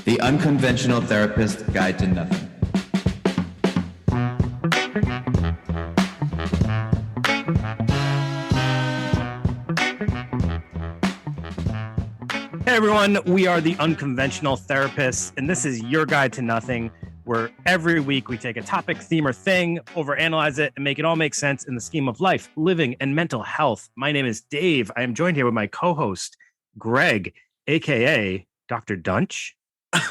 The Unconventional Therapist Guide to Nothing. Hey everyone, we are the Unconventional Therapists, and this is your guide to nothing, where every week we take a topic, theme, or thing, overanalyze it, and make it all make sense in the scheme of life, living, and mental health. My name is Dave. I am joined here with my co-host, Greg, aka Dr. Dunch.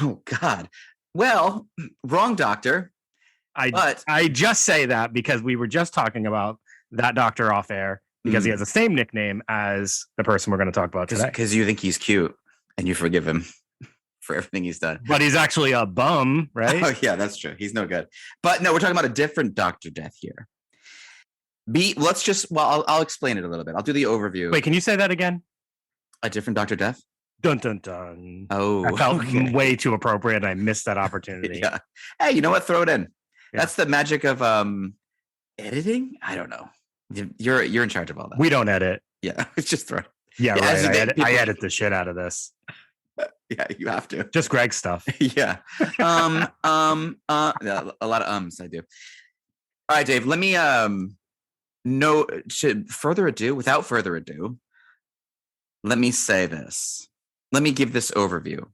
Oh, God. Well, wrong doctor. I just say that because we were just talking about that doctor off air because he has the same nickname as the person we're going to talk about today. Because you think he's cute and you forgive him for everything he's done. But he's actually a bum, right? Oh, yeah, that's true. He's no good. But no, we're talking about a different Dr. Death here. I'll explain it a little bit. I'll do the overview. Wait, can you say that again? A different Dr. Death? Dun, dun, dun. Oh, I felt way too appropriate and I missed that opportunity. Yeah. Hey, you know what? Throw it in. Yeah. That's the magic of editing. I don't know. You're in charge of all that. We don't edit. Yeah, it's just throw it. Yeah, Yeah, right. I edit the shit out of this. Yeah, you have to. Just Greg stuff. Yeah. Yeah, a lot of ums I do. All right, Dave, let me without further ado, let me say this. Let me give this overview.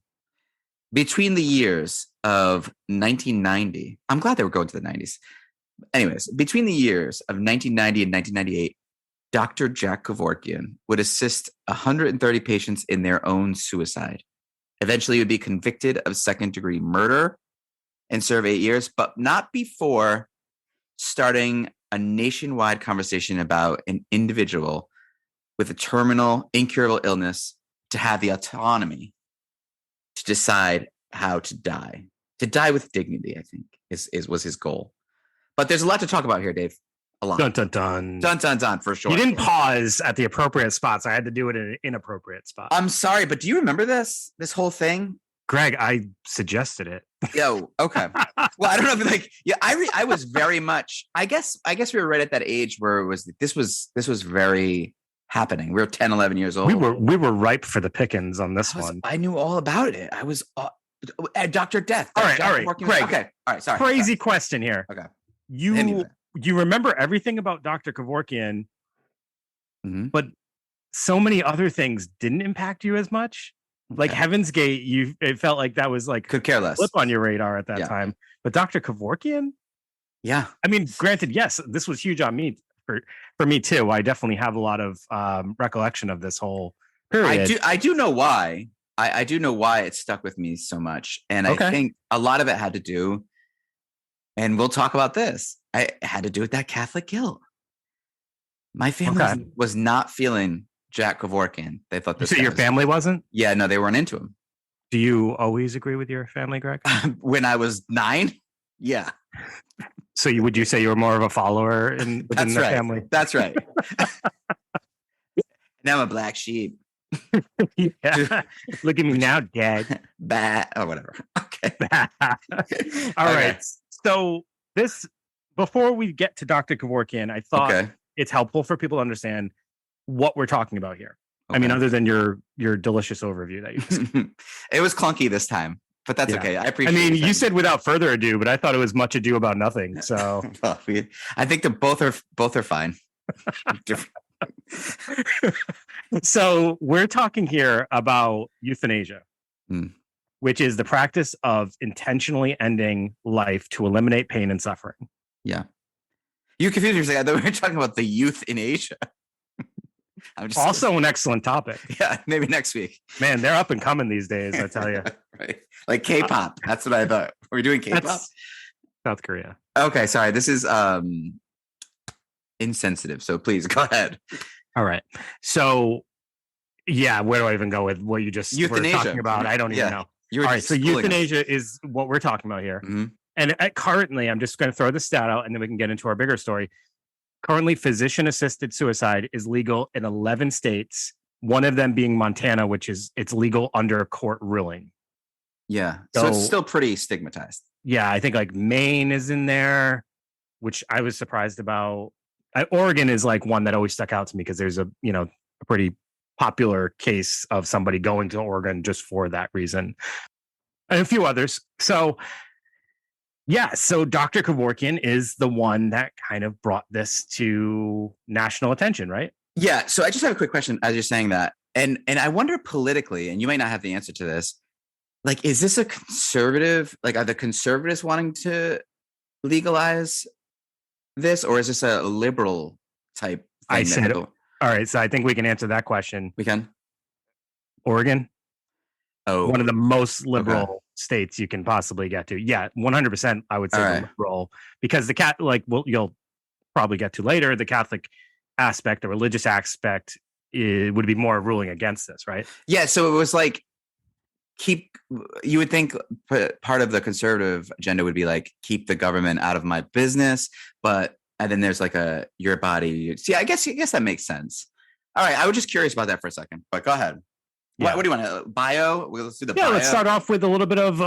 Between the years of 1990, I'm glad they were going to the 90s. Anyways, between the years of 1990 and 1998, Dr. Jack Kevorkian would assist 130 patients in their own suicide. Eventually, he would be convicted of second-degree murder and serve 8 years, but not before starting a nationwide conversation about an individual with a terminal, incurable illness to have the autonomy to decide how to die with dignity, I think, was his goal. But there's a lot to talk about here, Dave. A lot. Dun, dun, dun. Dun, dun, dun, for sure. You didn't pause at the appropriate spots. I had to do it in an inappropriate spot. I'm sorry, but do you remember this whole thing? Greg, I suggested it. Yo, okay. Well, I don't know if I was very much, I guess we were right at that age where this was very happening. We were 10, 11 years old. We were ripe for the pickings on this one. I knew all about it. I was Dr. Death. All right, Greg. Okay, all right, sorry. Crazy question here. Okay. You remember everything about Dr. Kevorkian, but so many other things didn't impact you as much. Like Heaven's Gate, it felt like that was like could care less. Flip on your radar at that time. But Dr. Kevorkian, yeah. I mean, granted, yes, this was huge on me for me too. I definitely have a lot of recollection of this whole period. I do know why. I do know why it stuck with me so much, and I think a lot of it had to do. And we'll talk about this. I had to do with that Catholic guilt. My family was not feeling Jack Kevorkian. They thought this. So your family wasn't? Yeah, no, they weren't into him. Do you always agree with your family, Greg? When I was 9, yeah. So would you say you were more of a follower within the family? That's right. Now I'm a black sheep. Yeah. Look at me now, Dad. Or whatever. Okay. All right. So before we get to Dr. Kevorkian, I thought it's helpful for people to understand what we're talking about here. Okay. I mean, other than your delicious overview that you just It was clunky this time, but that's okay. I appreciate it. I mean, you said without further ado, but I thought it was much ado about nothing. So well, I think that both are fine. So we're talking here about euthanasia. Which is the practice of intentionally ending life to eliminate pain and suffering. Yeah. You confused yourself. I thought we were talking about the youth in Asia. Also an excellent topic. Yeah, maybe next week. Man, they're up and coming these days, I tell you. Right. Like K-pop. That's what I thought. Are we doing K-pop? South Korea. Okay, sorry. This is insensitive, so please go ahead. All right. So, yeah, where do I even go with what you just were talking about? I don't even know. All right, so euthanasia is what we're talking about here. And currently, I'm just going to throw the stat out and then we can get into our bigger story. Currently, physician-assisted suicide is legal in 11 states, one of them being Montana, which is it's legal under court ruling. Yeah, so it's still pretty stigmatized. Yeah, I think like Maine is in there, which I was surprised about. Oregon is like one that always stuck out to me because there's a pretty popular case of somebody going to Oregon just for that reason. and a few others. So yeah, so Dr. Kevorkian is the one that kind of brought this to national attention, right? Yeah. So I just have a quick question as you're saying that. And I wonder politically, and you might not have the answer to this, like, is this a conservative, like, are the conservatives wanting to legalize this, or is this a liberal type thing? I said, all right, so I think we can answer that question. We can? Oregon? Oh. One of the most liberal states you can possibly get to. Yeah, 100%, I would say liberal, because the you'll probably get to later, the Catholic aspect, the religious aspect, it would be more ruling against this, right? Yeah, so it was like, you would think part of the conservative agenda would be like, keep the government out of my business, and then there's like your body. See, I guess that makes sense. All right, I was just curious about that for a second, but go ahead. Yeah. What do you want? Bio? Let's do the bio. Let's start off with a little bit of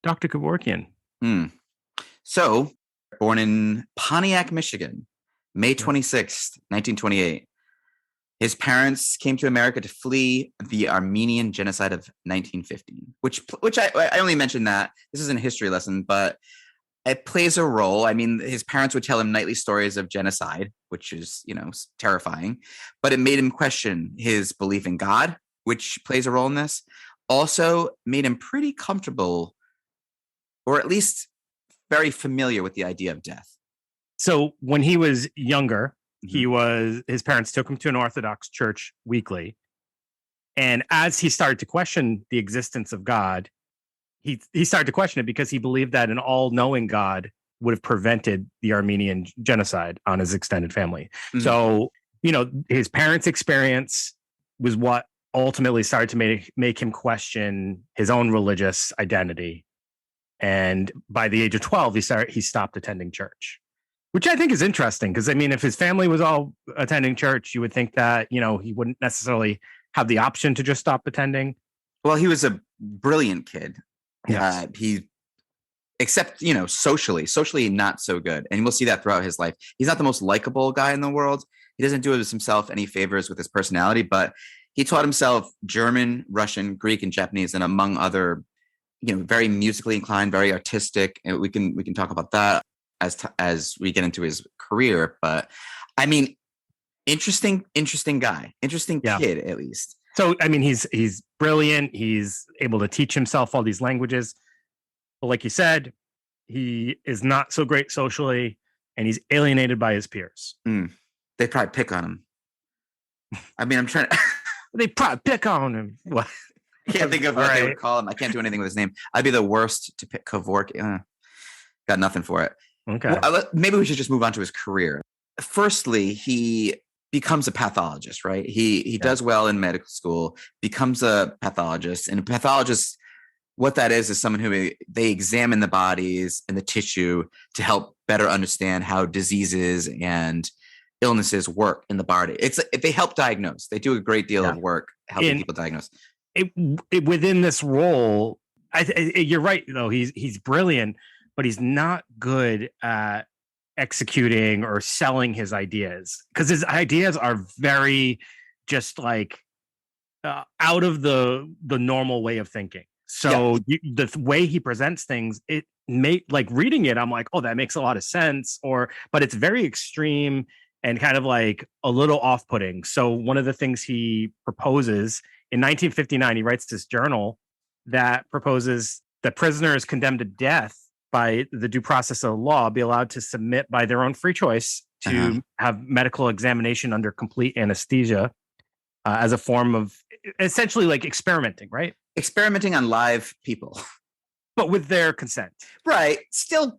Dr. Kevorkian. So, born in Pontiac, Michigan, May 26th, 1928. His parents came to America to flee the Armenian genocide of 1915, which I only mentioned that. This isn't a history lesson, but it plays a role. I mean, his parents would tell him nightly stories of genocide, which is, terrifying, but it made him question his belief in God, which plays a role in this. Also made him pretty comfortable, or at least very familiar with the idea of death. So when he was younger, his parents took him to an Orthodox church weekly. And as he started to question the existence of God, he started to question it because he believed that an all-knowing God would have prevented the Armenian genocide on his extended family. So, his parents' experience was what ultimately started to make him question his own religious identity. And by the age of 12, he stopped attending church, which I think is interesting because, if his family was all attending church, you would think that, he wouldn't necessarily have the option to just stop attending. Well, he was a brilliant kid. Yes. Except, socially not so good. And we'll see that throughout his life. He's not the most likable guy in the world. He doesn't do himself any favors with his personality, but he taught himself German, Russian, Greek, and Japanese, and among other, very musically inclined, very artistic. And we can talk about that as we get into his career. But interesting guy, interesting kid, at least. So, he's brilliant. He's able to teach himself all these languages. But like you said, he is not so great socially, and he's alienated by his peers. They probably pick on him. I'm trying to... They probably pick on him. What? I can't think of what they would call him. I can't do anything with his name. I'd be the worst to pick Kevorkian. Got nothing for it. Okay. Well, maybe we should just move on to his career. Firstly, he becomes a pathologist, right? He does well in medical school, becomes a pathologist. And a pathologist, what that is someone who they examine the bodies and the tissue to help better understand how diseases and illnesses work in the body. They help diagnose. They do a great deal of work helping people diagnose. Within this role, you're right, though. He's brilliant, but he's not good at executing or selling his ideas, because his ideas are very just like out of the normal way of thinking. So the way he presents things, it like reading it, I'm like, oh, that makes a lot of sense. But it's very extreme and kind of like a little off-putting. So one of the things he proposes in 1959, he writes this journal that proposes that prisoners condemned to death by the due process of law be allowed to submit by their own free choice to have medical examination under complete anesthesia as a form of essentially like experimenting, right? Experimenting on live people. But with their consent. Right. So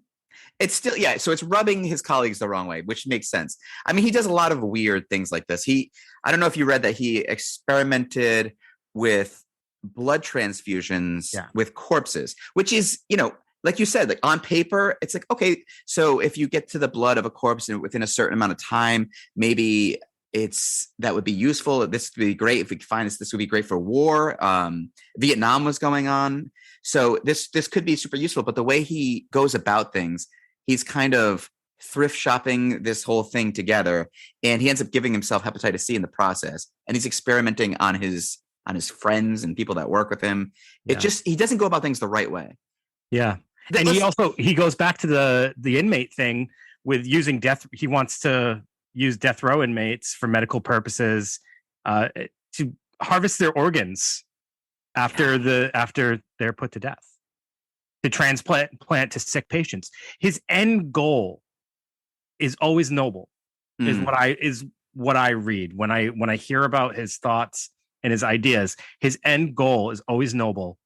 it's rubbing his colleagues the wrong way, which makes sense. He does a lot of weird things like this. I don't know if you read that he experimented with blood transfusions with corpses, which is, like you said, like on paper, it's like, okay, so if you get to the blood of a corpse within a certain amount of time, maybe that would be useful. This would be great if we could find this. This would be great for war. Vietnam was going on. So this could be super useful, but the way he goes about things, he's kind of thrift shopping this whole thing together, and he ends up giving himself hepatitis C in the process, and he's experimenting on his on his friends and people that work with him. He doesn't go about things the right way. Yeah. And he goes back to the inmate thing with using death. He wants to use death row inmates for medical purposes, to harvest their organs after they're put to death, to transplant to sick patients. His end goal is always noble, is what I read when I hear about his thoughts and his ideas. His end goal is always noble,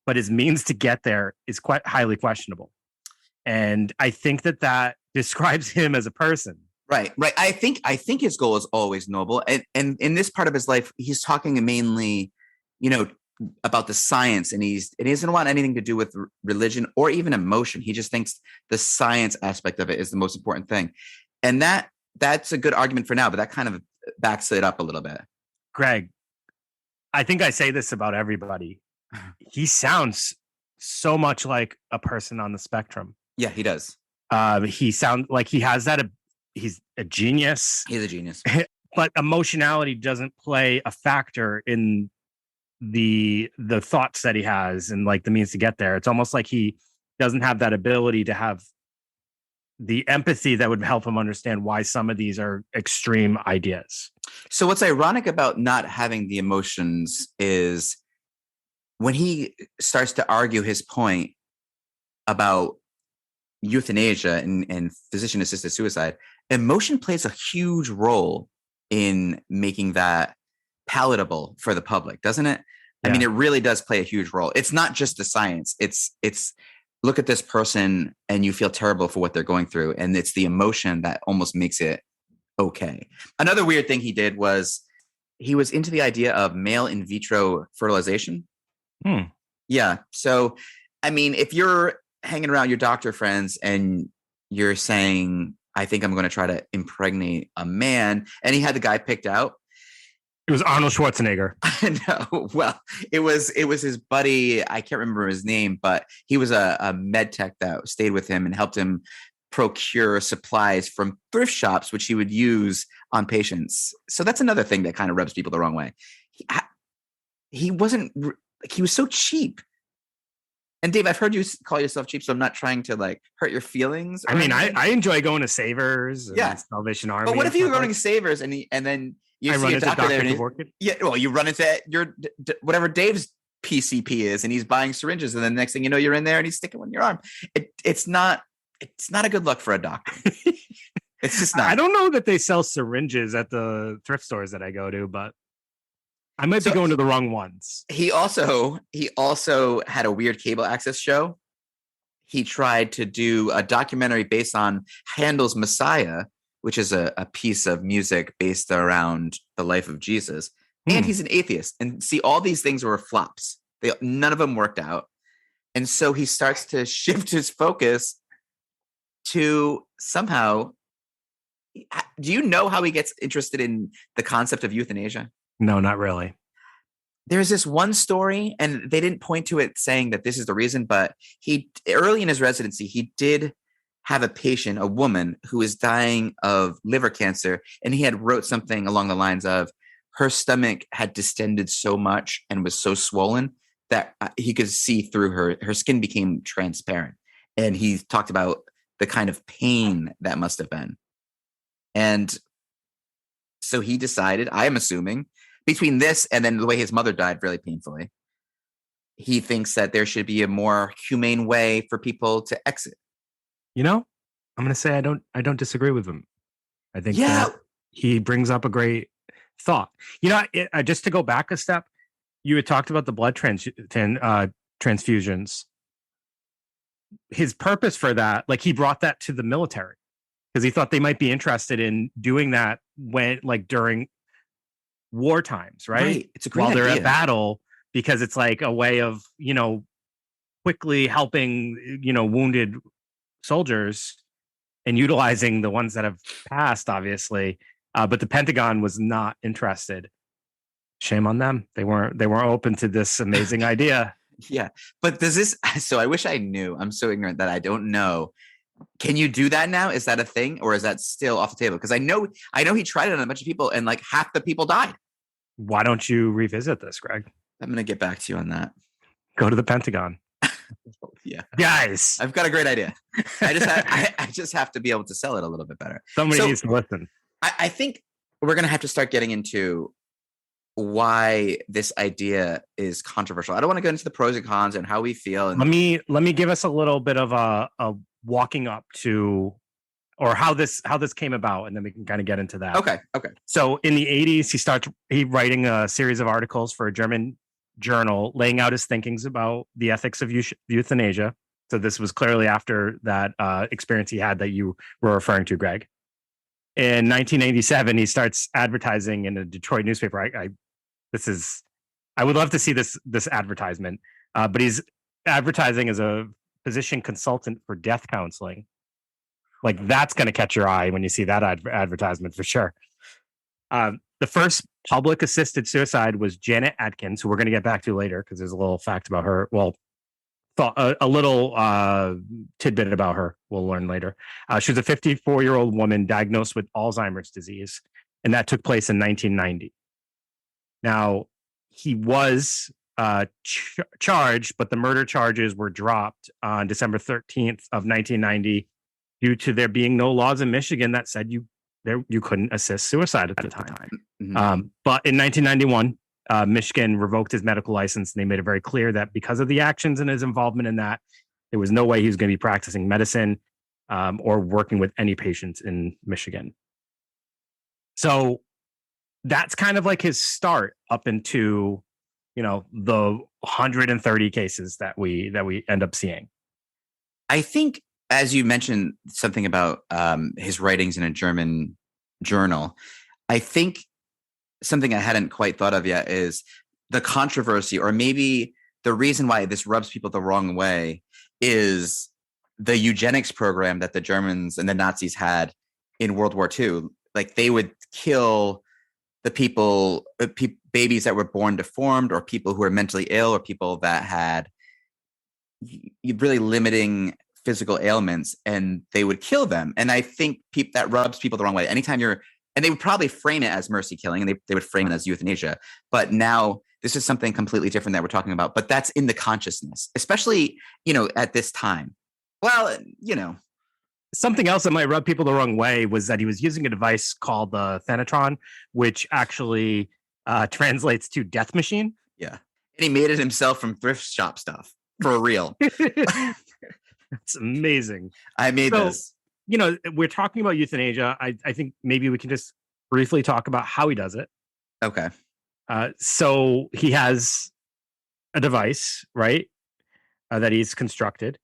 but his means to get there is quite highly questionable. And I think that describes him as a person. Right. I think his goal is always noble. And in this part of his life, he's talking mainly, about the science, and he doesn't want anything to do with religion or even emotion. He just thinks the science aspect of it is the most important thing. And that's a good argument for now, but that kind of backs it up a little bit. Greg, I think I say this about everybody. He sounds so much like a person on the spectrum. Yeah, he does. He sounds like he has that. He's a genius. He's a genius. But emotionality doesn't play a factor in the thoughts that he has and like the means to get there. It's almost like he doesn't have that ability to have the empathy that would help him understand why some of these are extreme ideas. So what's ironic about not having the emotions is when he starts to argue his point about euthanasia and physician-assisted suicide, emotion plays a huge role in making that palatable for the public, doesn't it? Yeah. I mean, it really does play a huge role. It's not just the science. It's look at this person and you feel terrible for what they're going through. And it's the emotion that almost makes it okay. Another weird thing he did was he was into the idea of male in vitro fertilization. Yeah. So, I mean, if you're hanging around your doctor friends and you're saying, I think I'm going to try to impregnate a man, and he had the guy picked out. It was Arnold Schwarzenegger. No, well, it was his buddy. I can't remember his name, but he was a med tech that stayed with him and helped him procure supplies from thrift shops, which he would use on patients. So that's another thing that kind of rubs people the wrong way. He wasn't. He was so cheap. And Dave, I've heard you call yourself cheap, so I'm not trying to like hurt your feelings. I mean, I enjoy going to Savers, and Salvation Army. But what if you were going to Savers and then you see a doctor there? You run into your whatever Dave's PCP is, and he's buying syringes, and then the next thing you know, you're in there and he's sticking one in your arm. It's not a good look for a doctor. It's just not. I don't know that they sell syringes at the thrift stores that I go to, but I might be going to the wrong ones. He also had a weird cable access show. He tried to do a documentary based on Handel's Messiah, which is a piece of music based around the life of Jesus. And he's an atheist. And see, all these things were flops. None of them worked out. And so he starts to shift his focus to somehow. Do you know how he gets interested in the concept of euthanasia? No, not really. There's this one story, and they didn't point to it saying that this is the reason, but early in his residency, he did have a patient, a woman, who was dying of liver cancer, and he had wrote something along the lines of her stomach had distended so much and was so swollen that he could see through her skin became transparent. And he talked about the kind of pain that must have been. And so he decided, I am assuming, between this and then the way his mother died really painfully, he thinks that there should be a more humane way for people to exit. I'm going to say I don't disagree with him. I think that he brings up a great thought. Just to go back a step, you had talked about the blood transfusions. His purpose for that, like he brought that to the military because he thought they might be interested in doing that when, like, during war times, right? It's a great while they're idea. at battle, because it's like a way of quickly helping wounded soldiers and utilizing the ones that have passed, obviously. But the Pentagon was not interested. Shame on them. They weren't open to this amazing idea. Yeah, but does this? So I wish I knew. I'm so ignorant that I don't know. Can you do that now? Is that a thing, or is that still off the table? Because I know he tried it on a bunch of people, and like half the people died. Why don't you revisit this, Greg? I'm going to get back to you on that. Go to the Pentagon. Yeah, guys, I've got a great idea. I just have to be able to sell it a little bit better. Somebody needs to listen. I think we're going to have to start getting into why this idea is controversial. I don't want to go into the pros and cons and how we feel. And let me give us a little bit of a walking up to, or how this came about, and then we can kind of get into that. Okay. So in the 80s, he writing a series of articles for a German journal, laying out his thinkings about the ethics of euthanasia. So this was clearly after that experience he had that you were referring to, Greg. In 1987, he starts advertising in a Detroit newspaper. I would love to see this advertisement, but he's advertising as a physician consultant for death counseling. Like, that's going to catch your eye when you see that advertisement for sure. The first public assisted suicide was Janet Atkins, who we're going to get back to later because there's a little fact about her. Well, a little tidbit about her we'll learn later. She was a 54-year-old woman diagnosed with Alzheimer's disease, and that took place in 1990. Now, he was charged, but the murder charges were dropped on December 13th of 1990 due to there being no laws in Michigan that said you couldn't assist suicide at the time. Mm-hmm. But in 1991, Michigan revoked his medical license, and they made it very clear that because of the actions and his involvement in that, there was no way he was going to be practicing medicine or working with any patients in Michigan. So that's kind of like his start up into, the 130 cases that we end up seeing. I think, as you mentioned something about his writings in a German journal, I think something I hadn't quite thought of yet is the controversy, or maybe the reason why this rubs people the wrong way, is the eugenics program that the Germans and the Nazis had in World War II. Like, they would kill the people, babies that were born deformed, or people who were mentally ill, or people that had really limiting physical ailments, and they would kill them. And I think that rubs people the wrong way. Anytime and they would probably frame it as mercy killing, and they would frame it as euthanasia. But now this is something completely different that we're talking about. But that's in the consciousness, especially, at this time. Well, Something else that might rub people the wrong way was that he was using a device called the Thanatron, which actually translates to death machine. Yeah. And he made it himself from thrift shop stuff, for real. It's amazing. I made this. We're talking about euthanasia. I think maybe we can just briefly talk about how he does it. Okay. So he has a device, right, that he's constructed.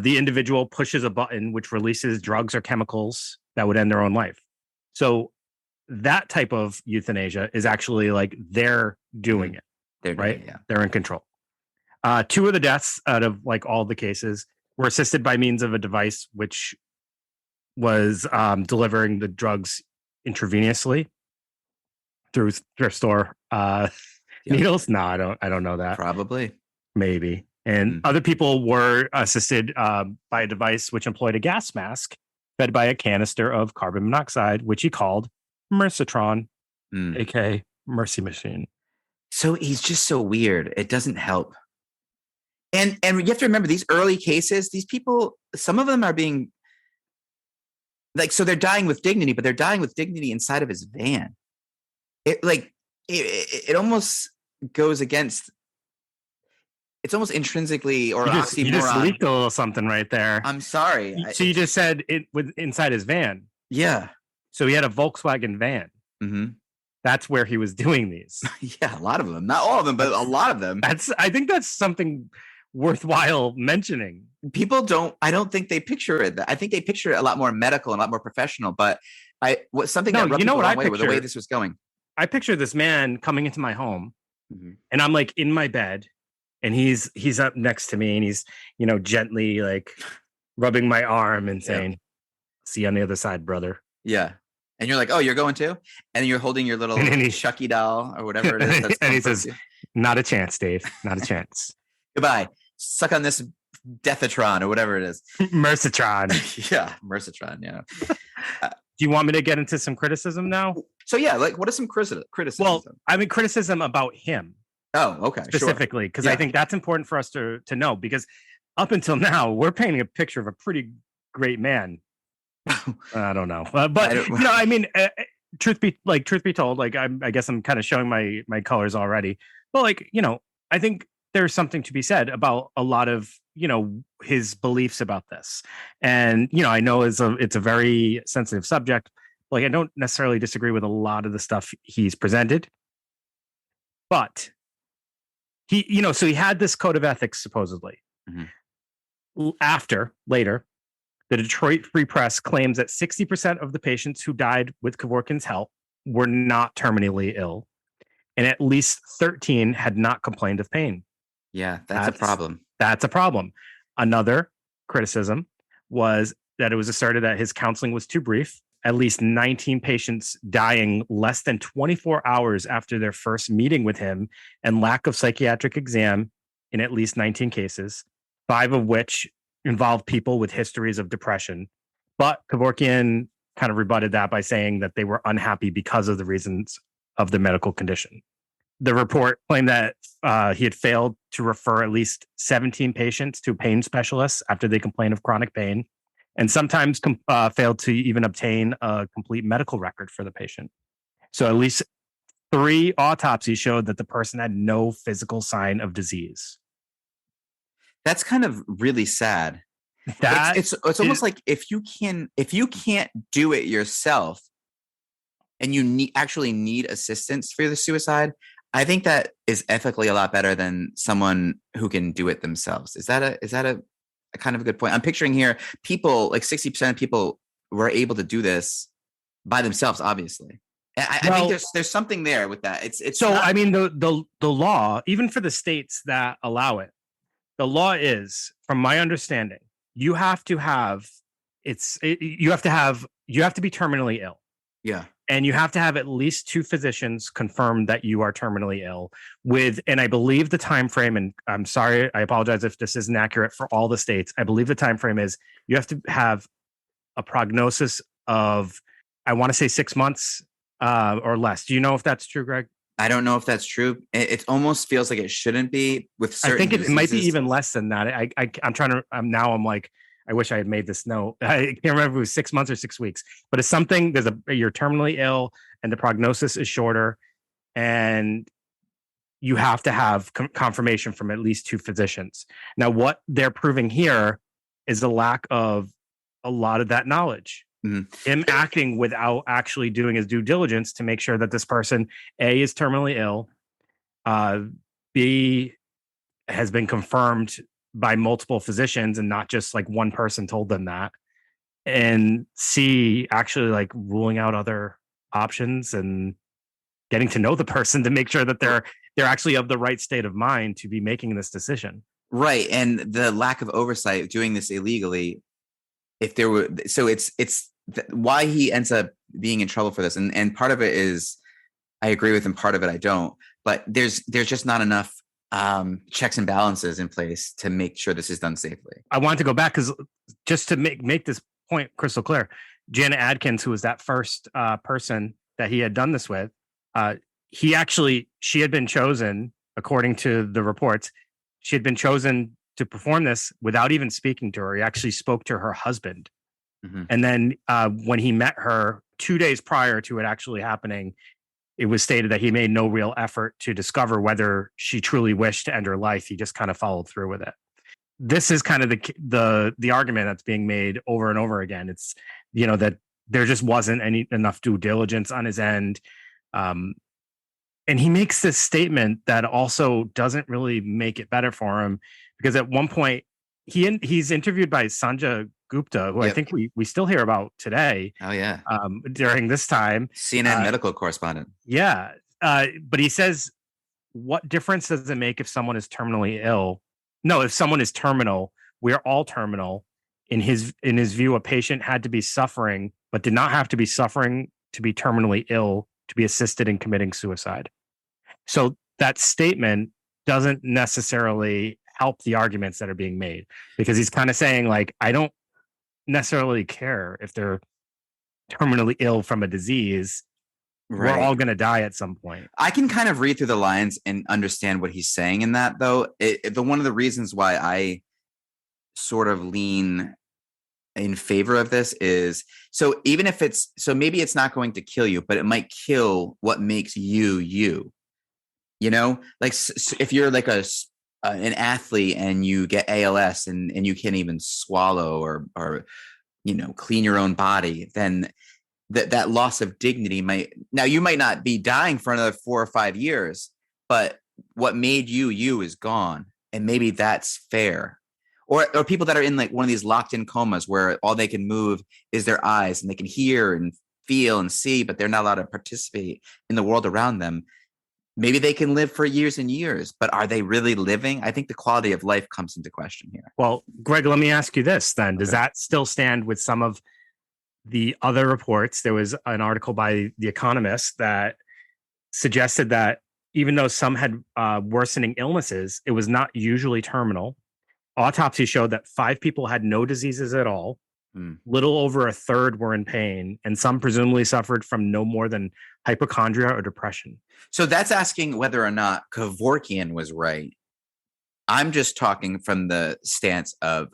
The individual pushes a button which releases drugs or chemicals that would end their own life. So that type of euthanasia is actually like they're doing it. They're right. Doing it, yeah. They're in control. 2 of the deaths out of like all the cases were assisted by means of a device which was delivering the drugs intravenously through thrift store needles. No, I don't know that. Probably. Maybe. And other people were assisted by a device which employed a gas mask fed by a canister of carbon monoxide, which he called Mercitron, aka Mercy Machine. So he's just so weird. It doesn't help. And you have to remember, these early cases, these people, some of them are being so they're dying with dignity, but they're dying with dignity inside of his van. It almost goes against. It's almost intrinsically, or you just leaked a little something right there. I'm sorry. So you just said it was inside his van. Yeah. So he had a Volkswagen van. Mm-hmm. That's where he was doing these. Yeah, a lot of them. Not all of them, but a lot of them. I think that's something worthwhile mentioning. People I don't think they picture it. I think they picture it a lot more medical and a lot more professional. But that rubbed people the wrong way with the way this was going. I picture this man coming into my home, and I'm like in my bed, and he's up next to me, and he's gently like rubbing my arm and saying, "See you on the other side, brother." Yeah. And you're like, "Oh, you're going too?" And you're holding your little Chucky doll or whatever it is. And he says, "Not a chance, Dave. Not a chance. Goodbye. Suck on this Deathatron or whatever it is." Mercitron. Yeah, Mercitron. Yeah. Do you want me to get into some criticism now? So yeah, like what is some criticism? Well, I mean, criticism about him. Oh, okay. Specifically, because I think that's important for us to know, because up until now, we're painting a picture of a pretty great man. I don't know. But you know, I mean, truth be told, like I guess I'm kind of showing my colors already. But like, you know, I think there's something to be said about a lot of, you know, his beliefs about this. And, you know, I know it's a very sensitive subject. Like, I don't necessarily disagree with a lot of the stuff he's presented. But he, you know, so he had this code of ethics supposedly. Later, the Detroit Free Press claims that 60% of the patients who died with Kevorkian's help were not terminally ill, and at least 13 had not complained of pain. Yeah, that's a problem. That's a problem. Another criticism was that it was asserted that his counseling was too brief. At least 19 patients dying less than 24 hours after their first meeting with him, and lack of psychiatric exam in at least 19 cases, 5 of which involved people with histories of depression. But Kevorkian kind of rebutted that by saying that they were unhappy because of the reasons of the medical condition. The report claimed that he had failed to refer at least 17 patients to pain specialists after they complained of chronic pain, and sometimes failed to even obtain a complete medical record for the patient. So at least 3 autopsies showed that the person had no physical sign of disease. That's kind of really sad. It's almost like if you can't do it yourself and you actually need assistance for the suicide, I think that is ethically a lot better than someone who can do it themselves. Is that a kind of a good point? I'm picturing here people, like 60% of people were able to do this by themselves, obviously. I think there's something there with that. It's so not, I mean, the law, even for the states that allow it, the law is, from my understanding, you have to be terminally ill. Yeah. And you have to have at least 2 physicians confirm that you are terminally ill and I believe the time frame, and I'm sorry, I apologize if this isn't accurate for all the states. I believe the time frame is you have to have a prognosis of, I want to say 6 months or less. Do you know if that's true, Greg? I don't know if that's true. It almost feels like it shouldn't be with certain I think it might be even less than that. I'm like, I wish I had made this note. I can't remember if it was 6 months or 6 weeks, but it's something. You're terminally ill and the prognosis is shorter, and you have to have confirmation from at least 2 physicians. Now, what they're proving here is the lack of a lot of that knowledge. Him acting without actually doing his due diligence to make sure that this person, A, is terminally ill, B, has been confirmed by multiple physicians and not just like one person told them that, and C, actually like ruling out other options and getting to know the person to make sure that they're actually of the right state of mind to be making this decision. Right. And the lack of oversight, doing this illegally, if there were, so it's why he ends up being in trouble for this. And part of it is, I agree with him, part of it I don't, but there's just not enough checks and balances in place to make sure this is done safely. I wanted to go back because just to make this point crystal clear, Janet Adkins, who was that first person that he had done this with, she had been chosen, according to the reports, she had been chosen to perform this without even speaking to her. He actually spoke to her husband. And then when he met her 2 days prior to it actually happening, it was stated that he made no real effort to discover whether she truly wished to end her life. He just kind of followed through with it. This is kind of the argument that's being made over and over again. It's, you know, that there just wasn't enough due diligence on his end. And he makes this statement that also doesn't really make it better for him, because at one point he's interviewed by Sanjay Gupta, who I think we still hear about today. Oh yeah. During this time, CNN medical correspondent. Yeah. But he says, what difference does it make if someone is terminally ill? No, if someone is terminal, we're all terminal. In his view, a patient had to be suffering, but did not have to be suffering to be terminally ill to be assisted in committing suicide. So that statement doesn't necessarily help the arguments that are being made, because he's kind of saying, like, I don't necessarily care if they're terminally ill from a disease, we're all going to die at some point. I can kind of read through the lines and understand what he's saying in that, though. One of the reasons why I sort of lean in favor of this is, so even if maybe it's not going to kill you, but it might kill what makes you, you know, like if you're like an athlete and you get ALS and you can't even swallow or, you know, clean your own body, then that loss of dignity you might not be dying for another 4 or 5 years, but what made you is gone. And maybe that's fair. Or people that are in like one of these locked in comas where all they can move is their eyes and they can hear and feel and see, but they're not allowed to participate in the world around them. Maybe they can live for years and years, but are they really living? I think the quality of life comes into question here. Well, Greg, let me ask you this then. Okay. Does that still stand with some of the other reports? There was an article by The Economist that suggested that even though some had worsening illnesses, it was not usually terminal. Autopsy showed that 5 people had no diseases at all. Little over a third were in pain, and some presumably suffered from no more than hypochondria or depression. So that's asking whether or not Kevorkian was right. I'm just talking from the stance of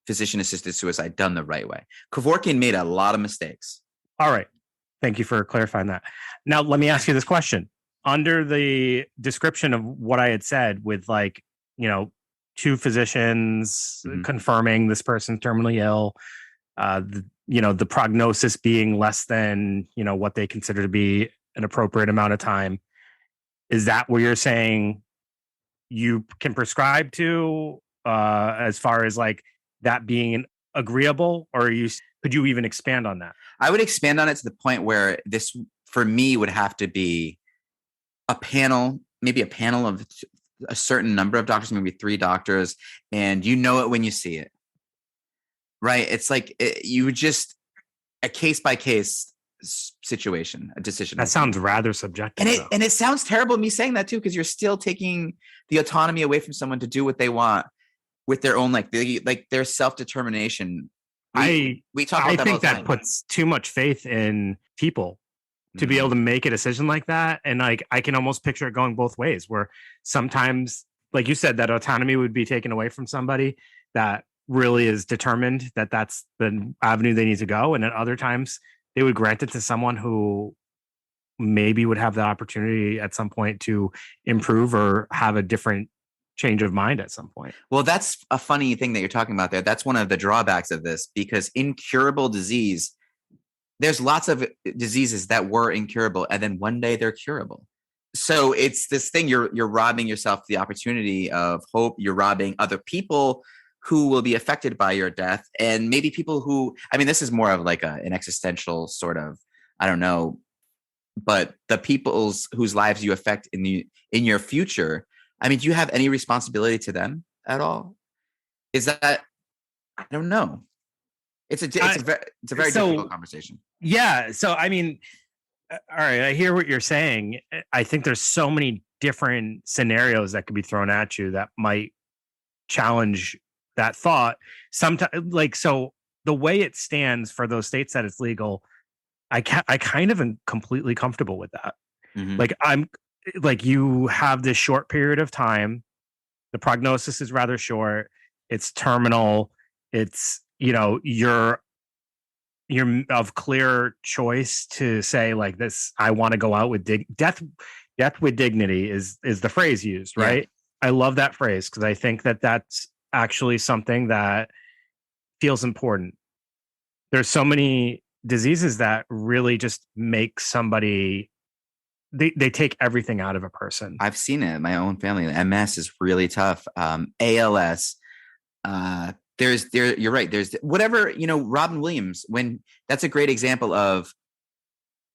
physician-assisted suicide done the right way. Kevorkian made a lot of mistakes. All right. Thank you for clarifying that. Now, let me ask you this question. Under the description of what I had said with, like, you know, 2 physicians confirming this person's terminally ill, the prognosis being less than, you know, what they consider to be an appropriate amount of time. Is that what you're saying you can prescribe to as far as like that being agreeable, or could you even expand on that? I would expand on it to the point where this, for me, would have to be a panel of a certain number of doctors, maybe 3 doctors, and you know it when you see it, right? It's like you would just a case by case situation, a decision. That sounds rather subjective, and it sounds terrible me saying that too, because you're still taking the autonomy away from someone to do what they want with their own their self-determination. I think that puts too much faith in people to be able to make a decision like that. And like, I can almost picture it going both ways, where sometimes, like you said, that autonomy would be taken away from somebody that really is determined that that's the avenue they need to go. And at other times they would grant it to someone who maybe would have the opportunity at some point to improve or have a different change of mind at some point. Well, that's a funny thing that you're talking about there. That's one of the drawbacks of this, because incurable disease, there's lots of diseases that were incurable and then one day they're curable. So it's this thing, you're robbing yourself the opportunity of hope. You're robbing other people who will be affected by your death. And maybe people who, I mean, this is more of like an existential sort of, I don't know, but the people's whose lives you affect in your future. I mean, do you have any responsibility to them at all? Is that, I don't know. It's a very difficult conversation. Yeah. So, I mean, all right, I hear what you're saying. I think there's so many different scenarios that could be thrown at you that might challenge that thought. Sometimes, like, so the way it stands for those states that it's legal, I kind of am completely comfortable with that. Like, I'm like, you have this short period of time. The prognosis is rather short. It's terminal. It's, you know, you're of clear choice to say like this, I want to go out with death with dignity is the phrase used, right? Yeah. I love that phrase because I think that that's actually something that feels important. There's so many diseases that really just make somebody, they take everything out of a person. I've seen it in my own family. MS is really tough. ALS, you're right. There's whatever, you know, Robin Williams, that's a great example of,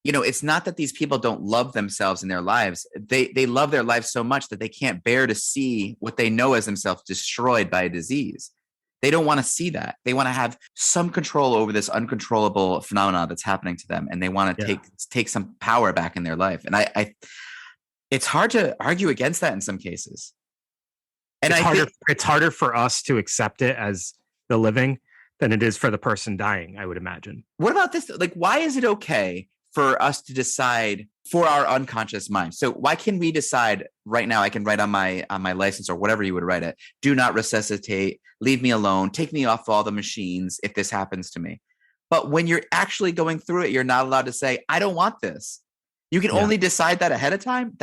you know, it's not that these people don't love themselves in their lives. They love their lives so much that they can't bear to see what they know as themselves destroyed by a disease. They don't want to see that. They want to have some control over this uncontrollable phenomenon that's happening to them. And they want to take some power back in their life. And it's hard to argue against that in some cases. And it's harder for us to accept it as the living than it is for the person dying, I would imagine. What about this? Like, why is it okay for us to decide for our unconscious mind? So why can we decide right now? I can write on my license or whatever you would write it. Do not resuscitate. Leave me alone. Take me off all the machines if this happens to me. But when you're actually going through it, you're not allowed to say, I don't want this. You can only decide that ahead of time.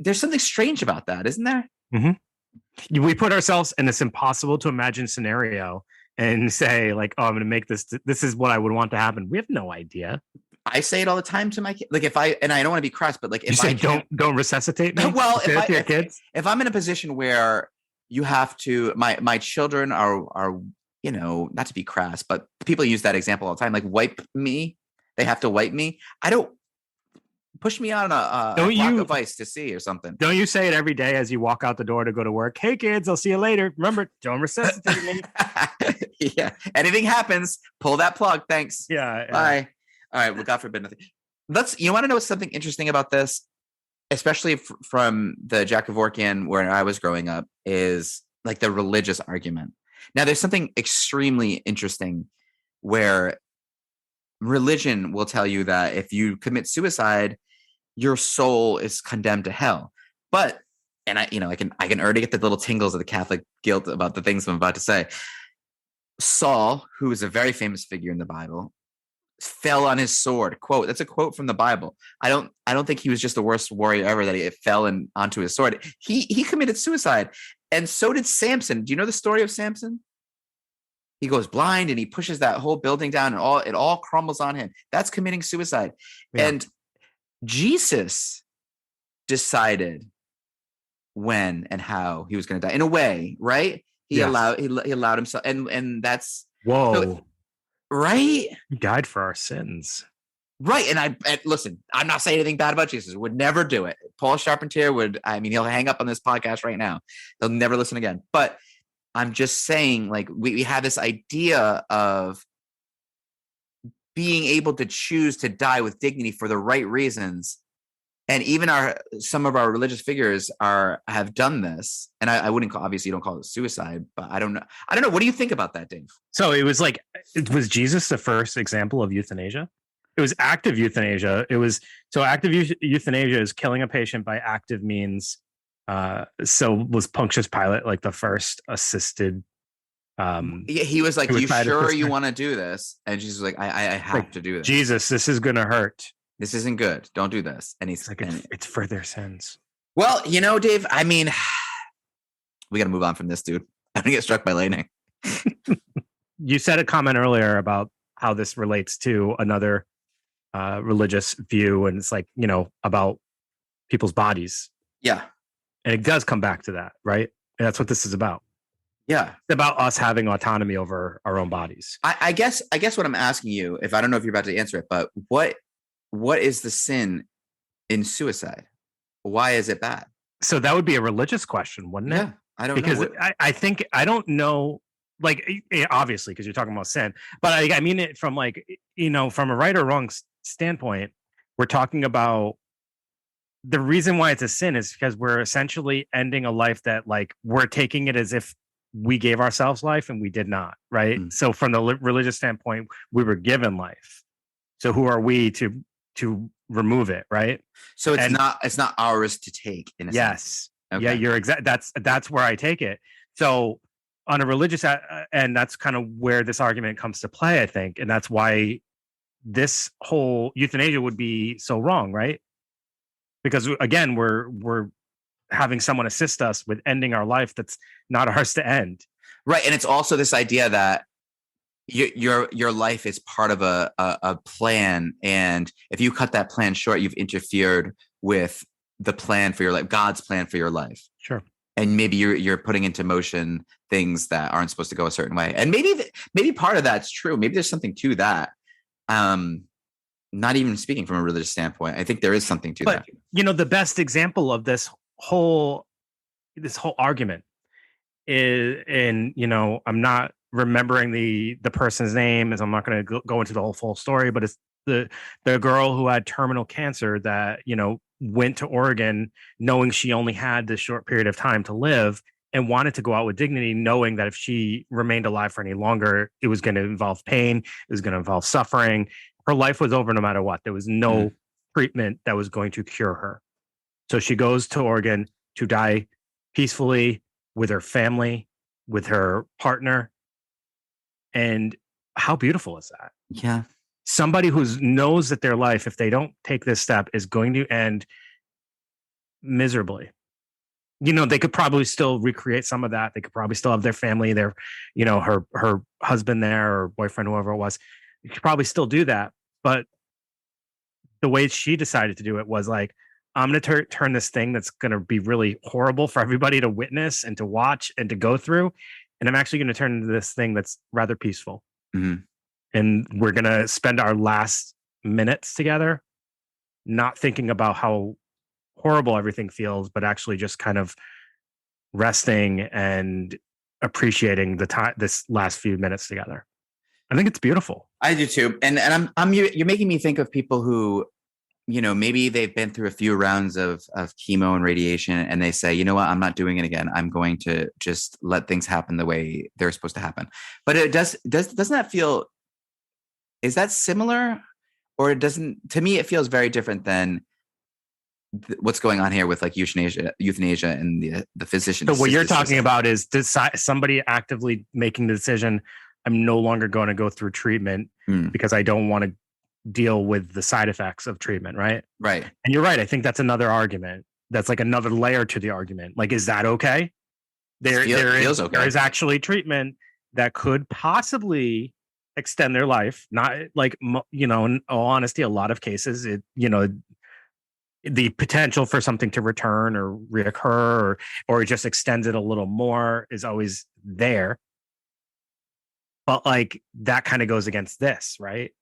There's something strange about that, isn't there? Mm-hmm. We put ourselves in this impossible to imagine scenario and say, like, oh, I'm going to make this. This is what I would want to happen. We have no idea. I say it all the time to my kids. Like, and I don't want to be crass, but like, if you say don't resuscitate me. Well, if I'm in a position where you have to, my children are, you know, not to be crass, but people use that example all the time. Like, wipe me. They have to wipe me. I don't. Push me on a block of ice to see or something. Don't you say it every day as you walk out the door to go to work? Hey, kids, I'll see you later. Remember, don't resuscitate me. Yeah. Anything happens, pull that plug. Thanks. Yeah. Bye. All right. Well, God forbid nothing. You want to know something interesting about this, especially from the Jack Kevorkian where I was growing up, is like the religious argument. Now, there's something extremely interesting where religion will tell you that if you commit suicide, your soul is condemned to hell. But, and I can already get the little tingles of the Catholic guilt about the things I'm about to say. Saul, who is a very famous figure in the Bible, fell on his sword. Quote, that's a quote from the Bible. I don't think he was just the worst warrior ever that it fell onto his sword. He committed suicide. And so did Samson. Do you know the story of Samson? He goes blind and he pushes that whole building down and it all crumbles on him. That's committing suicide. Yeah. And Jesus decided when and how he was going to die in a way, right? He allowed himself, and that's right. He died for our sins, right? And listen, I'm not saying anything bad about Jesus. Would never do it. Paul Charpentier would. I mean, he'll hang up on this podcast right now. He'll never listen again. But I'm just saying, like, we have this idea of being able to choose to die with dignity for the right reasons. And even some of our religious figures have done this. And I wouldn't obviously you don't call it suicide, but I don't know. What do you think about that, Dave? So was Jesus the first example of euthanasia? It was active euthanasia. Active euthanasia is killing a patient by active means. So was Pontius Pilate like the first assisted? He was like, "You sure you want to do this?" And Jesus was like, "I have to do this." Jesus, this is gonna hurt. This isn't good. Don't do this. And he's like, it's for their sins. Well, Dave. I mean, we got to move on from this, dude. I'm gonna get struck by lightning. You said a comment earlier about how this relates to another religious view, and it's like about people's bodies. Yeah. And it does come back to that, right? And that's what this is about. Yeah. It's about us having autonomy over our own bodies. I guess what I'm asking you, if I don't know if you're about to answer it, but what is the sin in suicide? Why is it bad? So that would be a religious question, wouldn't it? Yeah. I don't know. Because I think, I don't know, like, obviously, because you're talking about sin, but I mean it from from a right or wrong standpoint, we're talking about the reason why it's a sin is because we're essentially ending a life that, like, we're taking it as if we gave ourselves life and we did not, right? So from the religious standpoint, we were given life. So who are we to remove it, right? So it's not ours to take, in a sense. Okay. Yeah, you're exact. That's where I take it. So on a religious and that's kind of where this argument comes to play, I think, and that's why this whole euthanasia would be so wrong, right? Because again, we're having someone assist us with ending our life that's not ours to end. Right. And it's also this idea that your life is part of a plan. And if you cut that plan short, you've interfered with the plan for your life, God's plan for your life. Sure. And maybe you're putting into motion things that aren't supposed to go a certain way. And maybe part of that's true. Maybe there's something to that. Not even speaking from a religious standpoint, I think there is something to that. The best example of this whole argument is, and I'm not remembering the person's name, as I'm not going to go into the whole full story, but it's the girl who had terminal cancer that went to Oregon knowing she only had this short period of time to live, and wanted to go out with dignity, knowing that if she remained alive for any longer, it was going to involve pain, it was going to involve suffering. Her life was over no matter what. There was no treatment that was going to cure her. So she goes to Oregon to die peacefully with her family, with her partner. And how beautiful is that? Yeah. Somebody who knows that their life, if they don't take this step, is going to end miserably. You know, they could probably still recreate some of that. They could probably still have their family, their, you know, her husband there or boyfriend, whoever it was. You could probably still do that. But the way she decided to do it was like, I'm going to turn this thing that's going to be really horrible for everybody to witness and to watch and to go through. And I'm actually going to turn into this thing that's rather peaceful. Mm-hmm. And we're going to spend our last minutes together, not thinking about how horrible everything feels, but actually just kind of resting and appreciating the time, this last few minutes together. I think it's beautiful. I do too. And you're making me think of people who, you know, maybe they've been through a few rounds of chemo and radiation, and they say, you know what, I'm not doing it again. I'm going to just let things happen the way they're supposed to happen. But it doesn't that feel, is that similar? Or it doesn't, to me, it feels very different than what's going on here with like euthanasia and the physician. So what you're talking about is somebody actively making the decision, I'm no longer going to go through treatment because I don't want to deal with the side effects of treatment, right? Right. And you're right. I think that's another argument. That's like another layer to the argument. Like, is that okay? There is actually treatment that could possibly extend their life. Not like, you know, in all honesty, a lot of cases, it, you know, the potential for something to return or reoccur or it just extends it a little more is always there. But like that kind of goes against this, right?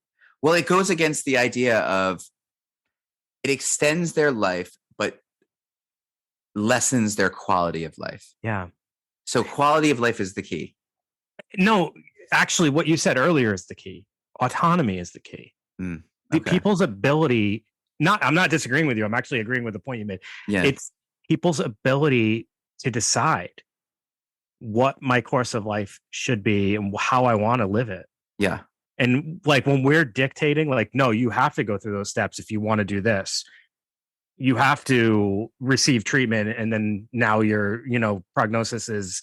Well, it goes against the idea of it extends their life, but lessens their quality of life. Yeah. So quality of life is the key. No, actually, what you said earlier is the key. Autonomy is the key. Okay. The people's ability. I'm not disagreeing with you. I'm actually agreeing with the point you made. Yeah. It's people's ability to decide what my course of life should be and how I want to live it. Yeah. And like when we're dictating, like, no, you have to go through those steps if you want to do this. You have to receive treatment, and then now your, you know, prognosis is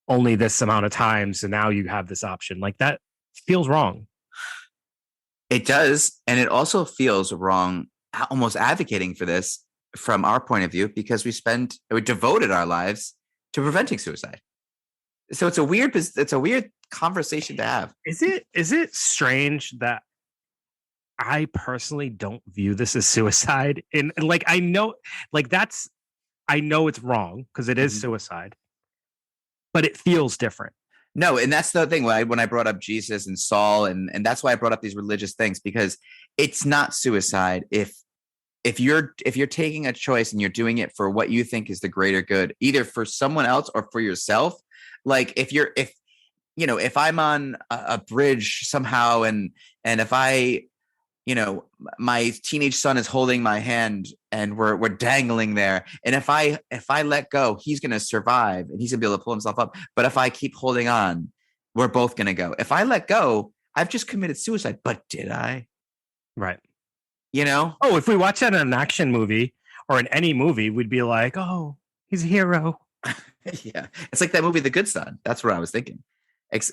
only this amount of time. So now you have this option. Like that feels wrong. It does. And it also feels wrong almost advocating for this from our point of view, because we devoted our lives to preventing suicide. So it's a weird conversation to have. Is it strange that I personally don't view this as suicide? And like, I know it's wrong because it is suicide, but it feels different. No, and that's the thing when I brought up Jesus and Saul, and that's why I brought up these religious things, because it's not suicide if you're taking a choice and you're doing it for what you think is the greater good, either for someone else or for yourself. Like if I'm on a bridge somehow and if I, you know, my teenage son is holding my hand and we're dangling there, and if I let go, he's going to survive and he's going to be able to pull himself up. But if I keep holding on, we're both going to go. If I let go, I've just committed suicide. But did I? Right. You know? Oh, if we watch that in an action movie or in any movie, we'd be like, oh, he's a hero. Yeah. It's like that movie, The Good Son. That's what I was thinking.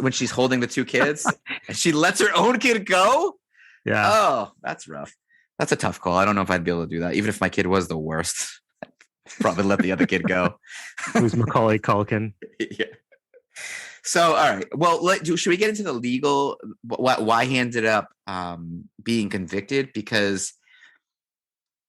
When she's holding the two kids and she lets her own kid go. Yeah. Oh, that's rough. That's a tough call. I don't know if I'd be able to do that. Even if my kid was the worst, I'd probably let the other kid go. Who's Macaulay Culkin? Yeah. So, all right. Well, should we get into the legal, why he ended up being convicted? Because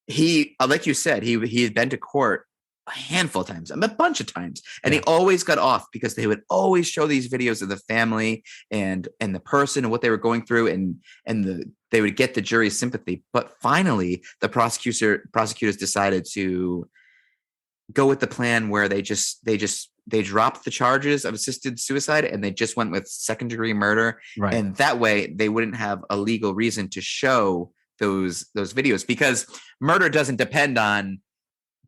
he, like you said, he had been to court a handful of times, a bunch of times, and he always got off because they would always show these videos of the family and the person and what they were going through, and they would get the jury's sympathy. But finally, the prosecutors decided to go with the plan where they dropped the charges of assisted suicide and they just went with second-degree murder. Right. And that way they wouldn't have a legal reason to show those videos, because murder doesn't depend on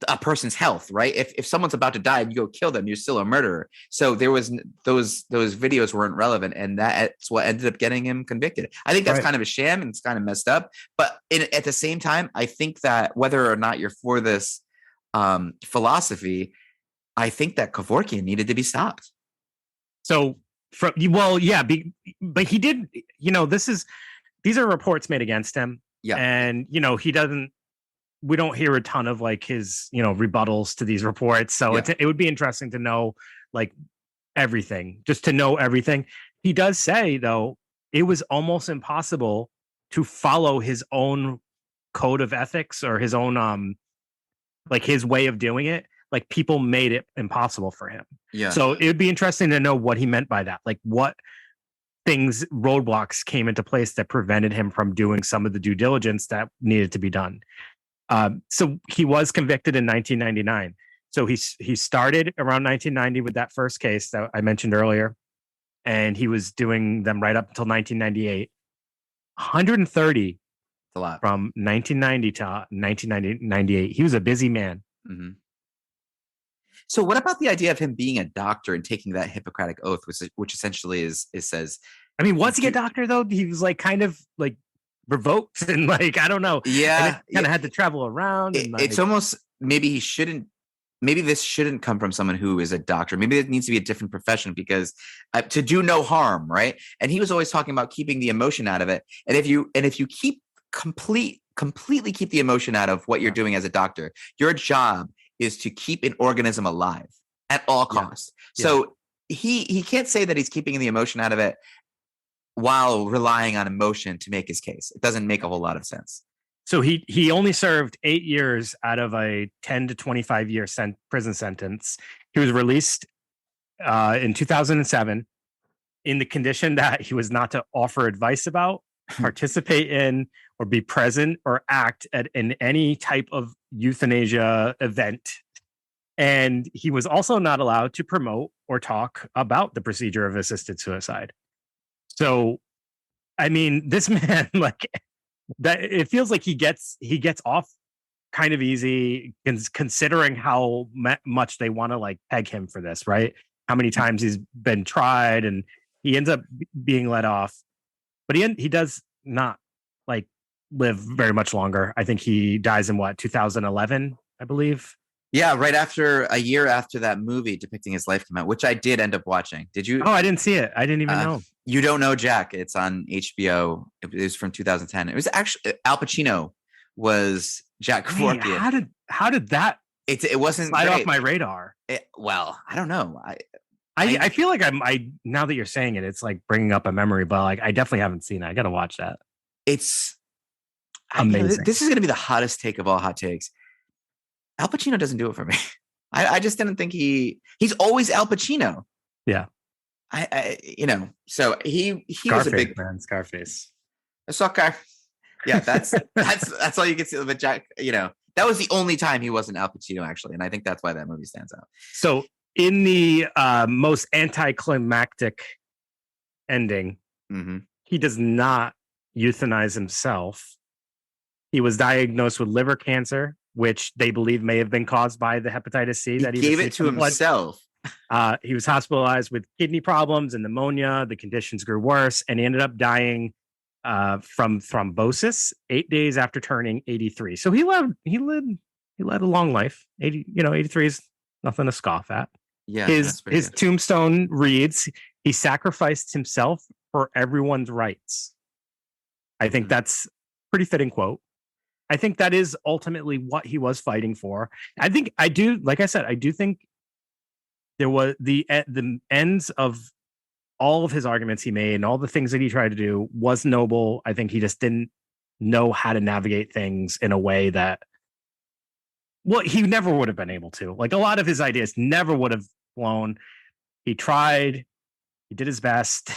a person's health, right? If someone's about to die and you go kill them, you're still a murderer. So there was those videos weren't relevant, and that's what ended up getting him convicted. I think that's kind of a sham and it's kind of messed up. But at the same time, I think that whether or not you're for this philosophy, I think that Kevorkian needed to be stopped. So but he did. These are reports made against him. Yeah, and he doesn't. We don't hear a ton of like his, rebuttals to these reports. So it would be interesting to know like everything, just to know everything. He does say though, it was almost impossible to follow his own code of ethics or his own, like his way of doing it. Like people made it impossible for him. Yeah. So it would be interesting to know what he meant by that. Like what roadblocks came into place that prevented him from doing some of the due diligence that needed to be done. So he was convicted in 1999. So he started around 1990 with that first case that I mentioned earlier, and he was doing them right up until 1998. 130 a lot from 1990 to 1998. He was a busy man. Mm-hmm. So what about the idea of him being a doctor and taking that Hippocratic oath, which essentially says, I mean, was he a doctor though? He was like kind of like revoked and like I don't know. Yeah, kind of had to travel around. And it's almost maybe he shouldn't. Maybe this shouldn't come from someone who is a doctor. Maybe it needs to be a different profession because to do no harm, right? And he was always talking about keeping the emotion out of it. And if you keep completely keep the emotion out of what you're doing as a doctor, your job is to keep an organism alive at all costs. Yeah. So he can't say that he's keeping the emotion out of it while relying on emotion to make his case. It doesn't make a whole lot of sense. So he only served 8 years out of a 10 to 25 year prison sentence. He was released in 2007 in the condition that he was not to offer advice about, participate in, or be present or act in any type of euthanasia event. And he was also not allowed to promote or talk about the procedure of assisted suicide. So, I mean, this man, like, that it feels like he gets off kind of easy, considering how much they want to like peg him for this, right? How many times he's been tried, and he ends up being let off, but he does not like live very much longer. I think he dies in 2011, I believe. Yeah, right after a year after that movie depicting his life came out, which I did end up watching. Did you? Oh, I didn't see it. I didn't even know. You don't know Jack. It's on HBO. It was from 2010. It was actually Al Pacino was Jack Kevorkian. How did that? It wasn't slide off my radar. Well, I don't know. I feel like I now that you're saying it, it's like bringing up a memory, but like I definitely haven't seen it. I got to watch that. It's amazing. This is going to be the hottest take of all hot takes. Al Pacino doesn't do it for me. I just didn't think he's always Al Pacino. Yeah. So he Scarface, was a big man. Scarface. Okay. Yeah, that's all you can see. But Jack, that was the only time he wasn't Al Pacino, actually, and I think that's why that movie stands out. So in the most anticlimactic ending, he does not euthanize himself. He was diagnosed with liver cancer, which they believe may have been caused by the hepatitis C that he gave it to himself. He was hospitalized with kidney problems and pneumonia. The conditions grew worse, and he ended up dying from thrombosis 8 days after turning 83. So he led a long life. 83 is nothing to scoff at. Yeah, his tombstone reads, "He sacrificed himself for everyone's rights." I think that's a pretty fitting quote. I think that is ultimately what he was fighting for. I do think there was the ends of all of his arguments he made and all the things that he tried to do was noble. I think he just didn't know how to navigate things in a way that, well, he never would have been able to. Like a lot of his ideas never would have flown. He tried. He did his best.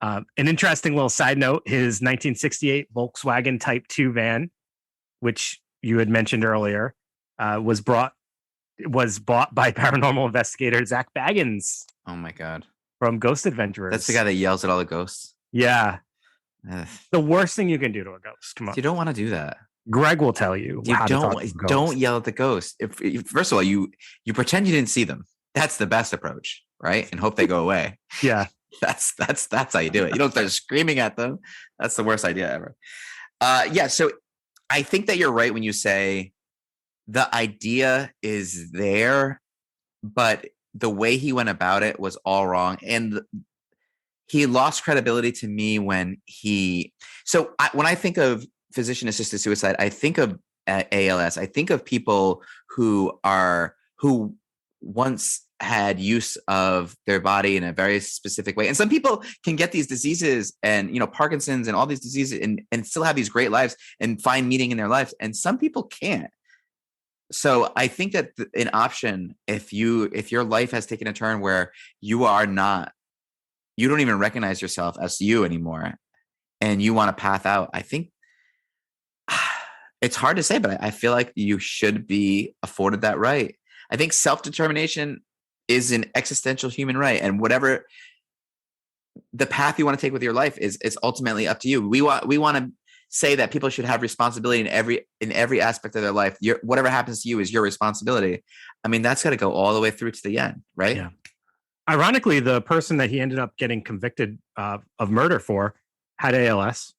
An interesting little side note, his 1968 Volkswagen Type 2 van, which you had mentioned earlier, was bought by paranormal investigator Zach Baggins. Oh my God. From Ghost Adventurers. That's the guy that yells at all the ghosts. Yeah. The worst thing you can do to a ghost. Come on. You don't want to do that. Greg will tell you. Don't yell at the ghost. First of all, you pretend you didn't see them. That's the best approach, right? And hope they go away. Yeah. That's how you do it. You don't start screaming at them. That's the worst idea ever. So I think that you're right when you say the idea is there, but the way he went about it was all wrong. And he lost credibility to me when when I think of physician-assisted suicide, I think of ALS. I think of people who once had use of their body in a very specific way. And some people can get these diseases and, Parkinson's and all these diseases and still have these great lives and find meaning in their lives. And some people can't. So I think that an option, if your life has taken a turn where you don't even recognize yourself as you anymore and you want to path out, I think it's hard to say, but I feel like you should be afforded that right. I think self-determination is an existential human right. And whatever the path you want to take with your life is ultimately up to you. We want to say that people should have responsibility in every aspect of their life. Whatever happens to you is your responsibility. I mean, that's got to go all the way through to the end, right? Yeah. Ironically, the person that he ended up getting convicted of murder for had ALS.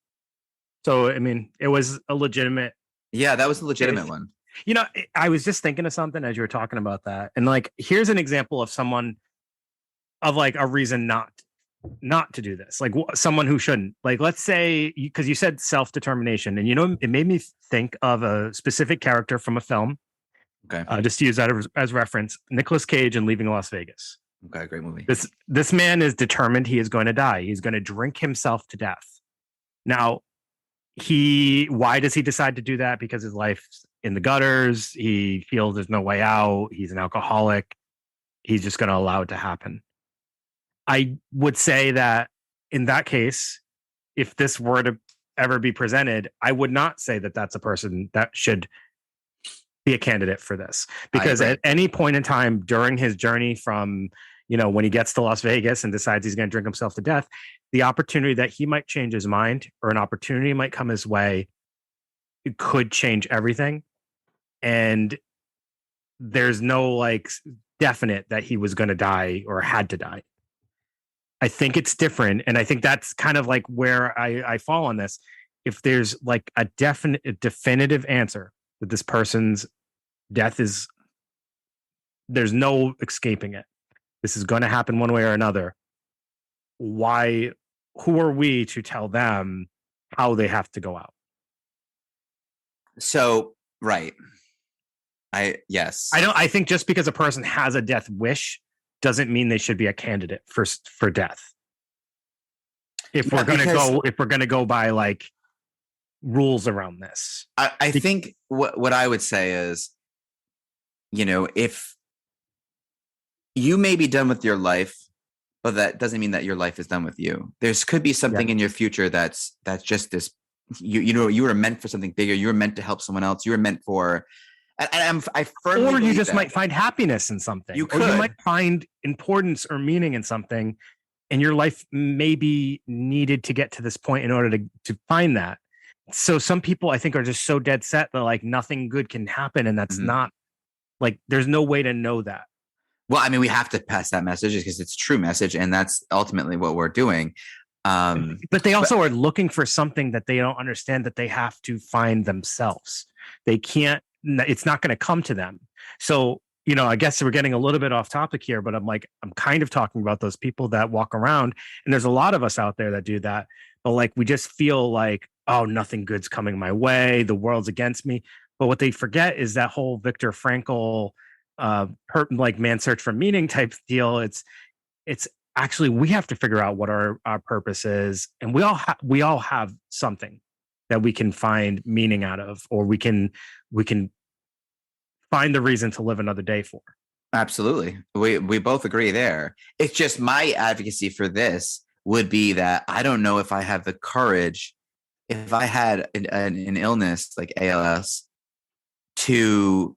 So, I mean, it was a legitimate. Yeah, that was a legitimate one. I was just thinking of something as you were talking about that. And like, here's an example of someone of like a reason not to do this. Like someone who shouldn't. Like, let's say, because you said self-determination, and it made me think of a specific character from a film. Okay. Just to use that as reference, Nicolas Cage in Leaving Las Vegas. Okay, great movie. This man is determined he is going to die. He's going to drink himself to death. Now, why does he decide to do that? Because his life's in the gutters. He feels there's no way out. He's an alcoholic. He's just going to allow it to happen. I would say that in that case, if this were to ever be presented, I would not say that that's a person that should be a candidate for this, because at any point in time during his journey from, when he gets to Las Vegas and decides he's going to drink himself to death, the opportunity that he might change his mind or an opportunity might come his way, it could change everything. And there's no like definite that he was going to die or had to die. I think it's different. And I think that's kind of like where I fall on this. If there's like a definitive answer that this person's death there's no escaping it. This is going to happen one way or another. Who are we to tell them how they have to go out? So, right. I think just because a person has a death wish doesn't mean they should be a candidate for death. If we're going to go by like rules around this. I think what I would say is, if you may be done with your life, but that doesn't mean that your life is done with you. Could be something in your future that's just this. You were meant for something bigger. You were meant to help someone else. You were meant for. I firmly or you just might find happiness in something. You could. Or you might find importance or meaning in something, and your life may be needed to get to this point in order to find that. So some people, I think, are just so dead set that like nothing good can happen, and that's not like there's no way to know that. Well, I mean, we have to pass that message because it's a true message, and that's ultimately what we're doing. But they also are looking for something that they don't understand, that they have to find themselves. They can't. It's not going to come to them. So, I guess we're getting a little bit off topic here, but I'm kind of talking about those people that walk around, and there's a lot of us out there that do that. But like, we just feel like, oh, nothing good's coming my way. The world's against me. But what they forget is that whole Viktor Frankl, man's search for meaning type deal. It's actually, we have to figure out what our purpose is. And we all have something that we can find meaning out of, or we can find the reason to live another day for. Absolutely. We both agree there. It's just my advocacy for this would be that I don't know if I have the courage, if I had an illness like ALS, to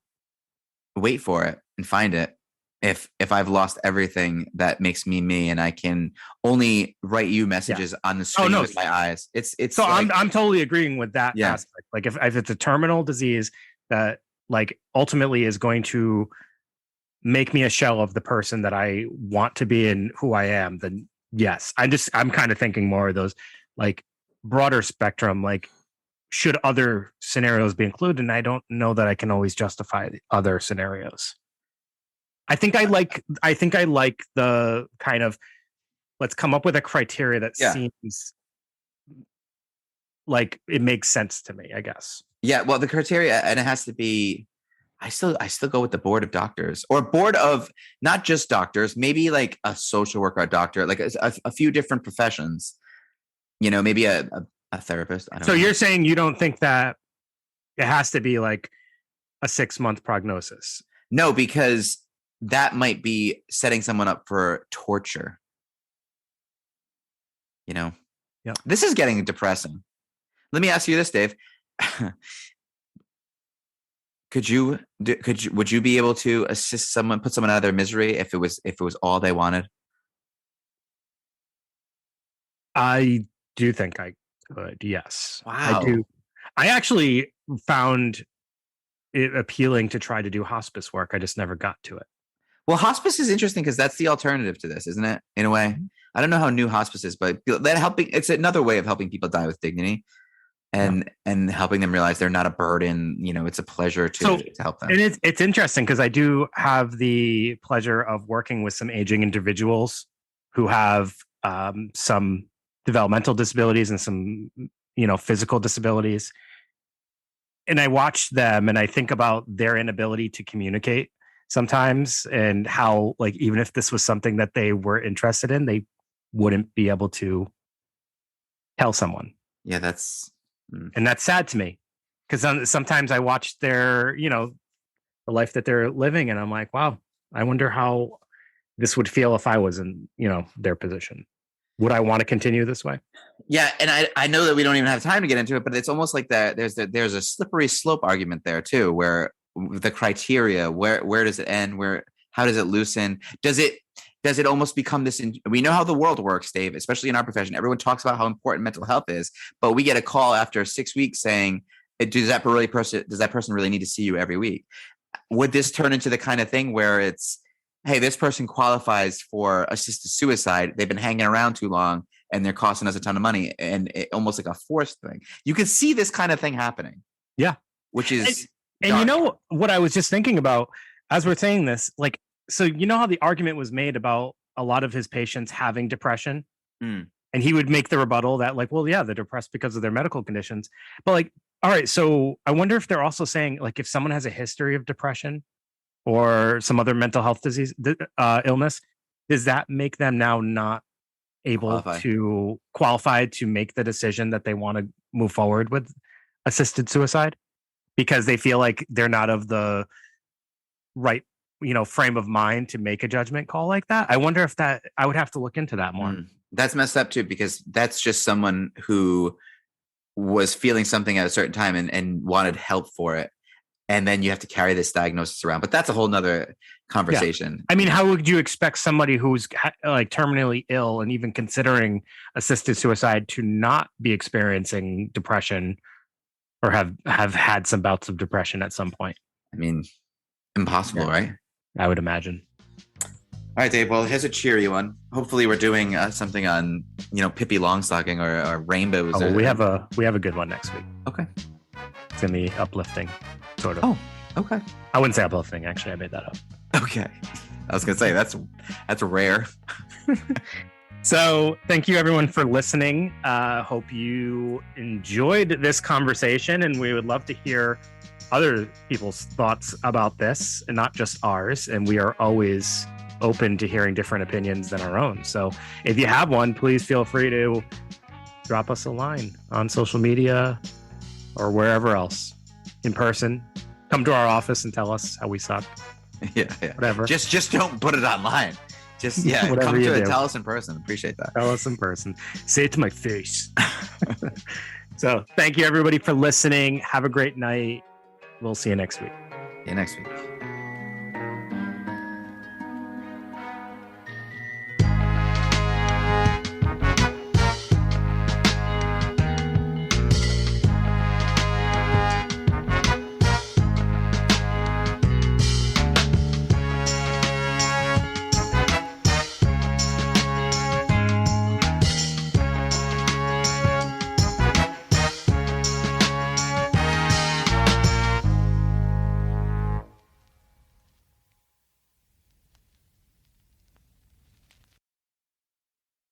wait for it and find it if I've lost everything that makes me me, and I can only write you messages on the screen with my eyes. It's so like, I'm totally agreeing with that aspect. Like if it's a terminal disease that like ultimately is going to make me a shell of the person that I want to be and who I am, then yes. I'm kind of thinking more of those like broader spectrum, like should other scenarios be included? And I don't know that I can always justify the other scenarios. I think I like the kind of let's come up with a criteria that seems like it makes sense to me, I guess. Yeah, well, the criteria, and it has to be, I still go with the board of doctors, or board of not just doctors, maybe like a social worker, a doctor, like a few different professions, maybe a therapist. I don't know. You're saying you don't think that it has to be like a 6-month prognosis? No, because that might be setting someone up for torture. Yeah. This is getting depressing. Let me ask you this, Dave. Would you be able to assist someone, put someone out of their misery if it was all they wanted? I do think I could. Yes. Wow. I do. I actually found it appealing to try to do hospice work. I just never got to it. Well, hospice is interesting because that's the alternative to this, isn't it? In a way, I don't know how new hospice is, but it's another way of helping people die with dignity, and helping them realize they're not a burden. It's a pleasure to help them. And it's interesting because I do have the pleasure of working with some aging individuals who have some developmental disabilities and some physical disabilities, and I watch them and I think about their inability to communicate sometimes, and how like even if this was something that they were interested in, they wouldn't be able to tell someone. Yeah, that's sad to me, because sometimes I watch their the life that they're living, and I'm like, wow, I wonder how this would feel if I was in their position. Would I want to continue this way? Yeah, and I know that we don't even have time to get into it, but it's almost like that there's a slippery slope argument there too, where the criteria, where does it end? How does it loosen? Does it almost become this? We know how the world works, Dave, especially in our profession. Everyone talks about how important mental health is, but we get a call after 6 weeks saying, does that person really need to see you every week? Would this turn into the kind of thing where it's, hey, this person qualifies for assisted suicide. They've been hanging around too long and they're costing us a ton of money, and almost like a forced thing. You could see this kind of thing happening. Yeah. Which is... And what I was just thinking about as we're saying this, like, so how the argument was made about a lot of his patients having depression, and he would make the rebuttal that like, well, yeah, they're depressed because of their medical conditions. But like, all right, so I wonder if they're also saying like, if someone has a history of depression or some other mental health disease, illness, does that make them now not able to qualify to make the decision that they want to move forward with assisted suicide? Because they feel like they're not of the right, frame of mind to make a judgment call like that. I wonder if I would have to look into that more. That's messed up too, because that's just someone who was feeling something at a certain time and wanted help for it. And then you have to carry this diagnosis around. But that's a whole nother conversation. Yeah. I mean, how would you expect somebody who's like terminally ill and even considering assisted suicide to not be experiencing depression or have had some bouts of depression at some point? I mean, impossible, right? I would imagine. All right, Dave. Well, here's a cheery one. Hopefully, we're doing something on Pippi Longstocking or rainbows. We have a good one next week. Okay, it's gonna be uplifting, sort of. Oh, okay. I wouldn't say uplifting. Actually, I made that up. Okay, I was gonna say that's rare. So thank you everyone for listening. Hope you enjoyed this conversation, and we would love to hear other people's thoughts about this and not just ours. And we are always open to hearing different opinions than our own. So if you have one, please feel free to drop us a line on social media or wherever else, in person. Come to our office and tell us how we suck. Yeah. Whatever. Just don't put it online. Just come to it. Tell us in person. Appreciate that. Tell us in person. Say it to my face. So thank you everybody for listening. Have a great night. We'll see you next week. See you next week.